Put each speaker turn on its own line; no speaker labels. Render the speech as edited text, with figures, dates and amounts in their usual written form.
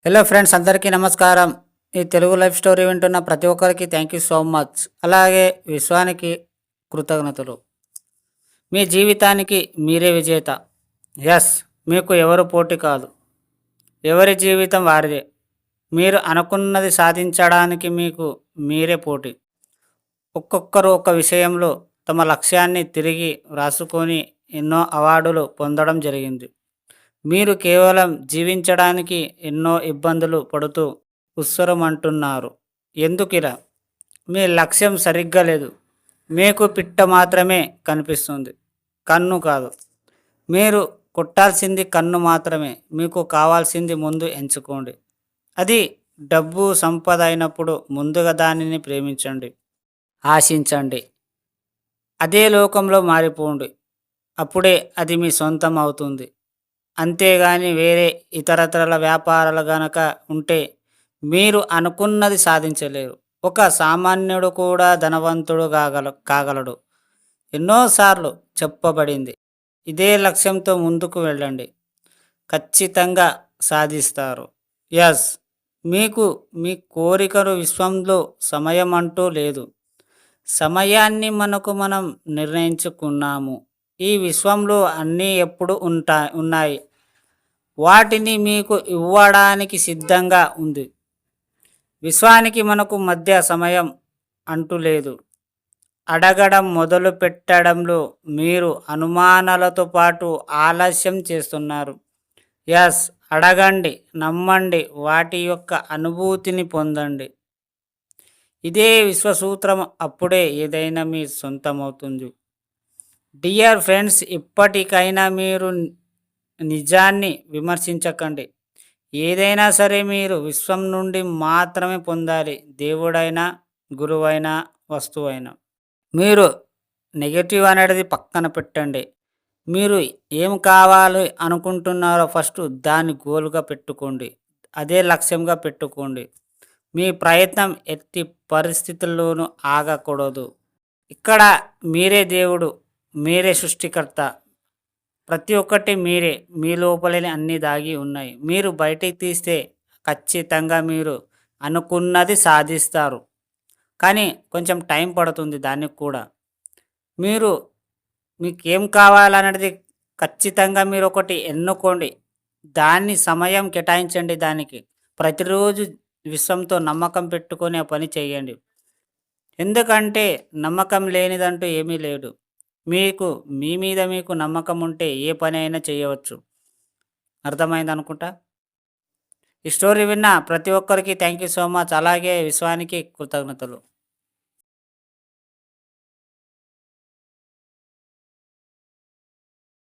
Hello friends, అందరికీ నమస్కారం. ఈ తెలుగు లైఫ్ స్టోరీ వింటున్న ప్రతి ఒక్కరికి థ్యాంక్ యూ సో మచ్. అలాగే విశ్వానికి కృతజ్ఞతలు. మీ జీవితానికి మీరే విజేత. ఎస్, మీకు ఎవరు పోటీ కాదు. ఎవరి జీవితం వారిదే. మీరు అనుకున్నది సాధించడానికి మీకు మీరే పోటీ. ఒక్కొక్కరు ఒక విషయంలో తమ లక్ష్యాన్ని తిరిగి వ్రాసుకొని ఎన్నో అవార్డులు పొందడం జరిగింది. మీరు కేవలం జీవించడానికి ఎన్నో ఇబ్బందులు పడుతూ ఉస్సరమంటున్నారు. ఎందుకిలా? మీ లక్ష్యం సరిగ్గా లేదు. మీకు పిట్ట మాత్రమే కనిపిస్తుంది, కన్ను కాదు. మీరు కొట్టాల్సింది కన్ను మాత్రమే. మీకు కావాల్సింది ముందు ఎంచుకోండి. అది డబ్బు, సంపద అయినప్పుడు ముందుగా దానిని ప్రేమించండి, ఆశించండి. అదే లోకంలో మారిపోండి. అప్పుడే అది మీ సొంతం అవుతుంది. అంతేగాని వేరే ఇతరత్రల వ్యాపారాలు గనక ఉంటే మీరు అనుకున్నది సాధించలేరు. ఒక సామాన్యుడు కూడా ధనవంతుడు కాగలడు. ఎన్నోసార్లు చెప్పబడింది. ఇదే లక్ష్యంతో ముందుకు వెళ్ళండి, ఖచ్చితంగా సాధిస్తారు. ఎస్, మీకు మీ కోరికలు విశ్వంలో సమయం అంటూ లేదు. సమయాన్ని మనం నిర్ణయించుకున్నాము. ఈ విశ్వంలో అన్నీ ఎప్పుడు ఉన్నాయి. వాటిని మీకు ఇవ్వడానికి సిద్ధంగా ఉంది. విశ్వానికి మనకు మధ్య సమయం అంటూ లేదు. అడగడం మొదలు పెట్టడంలో మీరు అనుమానాలతో పాటు ఆలస్యం చేస్తున్నారు. ఎస్, అడగండి, నమ్మండి, వాటి యొక్క అనుభూతిని పొందండి. ఇదే విశ్వసూత్రం. అప్పుడే ఏదైనా మీ సొంతమవుతుంది. డియర్ ఫ్రెండ్స్, ఇప్పటికైనా మీరు నిజాన్ని విమర్శించకండి. ఏదైనా సరే మీరు విశ్వం నుండి మాత్రమే పొందాలి. దేవుడైనా, గురువైనా, వస్తువైనా. మీరు నెగటివ్ అనేది పక్కన పెట్టండి. మీరు ఏం కావాలి అనుకుంటున్నారో ఫస్ట్ దాన్ని గోల్గా పెట్టుకోండి. అదే లక్ష్యంగా పెట్టుకోండి. మీ ప్రయత్నం ఎట్టి పరిస్థితుల్లోనూ ఆగకూడదు. ఇక్కడ మీరే దేవుడు, మీరే సృష్టికర్త. ప్రతి ఒక్కటి మీరే. మీ లోపలే అన్నీ దాగి ఉన్నాయి. మీరు బయటికి తీస్తే ఖచ్చితంగా మీరు అనుకున్నది సాధిస్తారు. కానీ కొంచెం టైం పడుతుంది దానికి కూడా. మీరు మీకేం కావాలన్నది ఖచ్చితంగా మీరు ఒకటి ఎన్నుకోండి. దాన్ని సమయం కేటాయించండి దానికి. ప్రతిరోజు విశ్వంతో నమ్మకం పెట్టుకొని ఆ పని చేయండి. ఎందుకంటే నమ్మకం లేనిదంటూ ఏమీ లేదు. మీకు మీ మీద మీకు నమ్మకం ఉంటే ఏ పని అయినా చేయవచ్చు. అర్థమైంది అనుకుంటా. ఈ స్టోరీ విన్న ప్రతి ఒక్కరికి థ్యాంక్ యూ సో మచ్. అలాగే విశ్వానికి కృతజ్ఞతలు.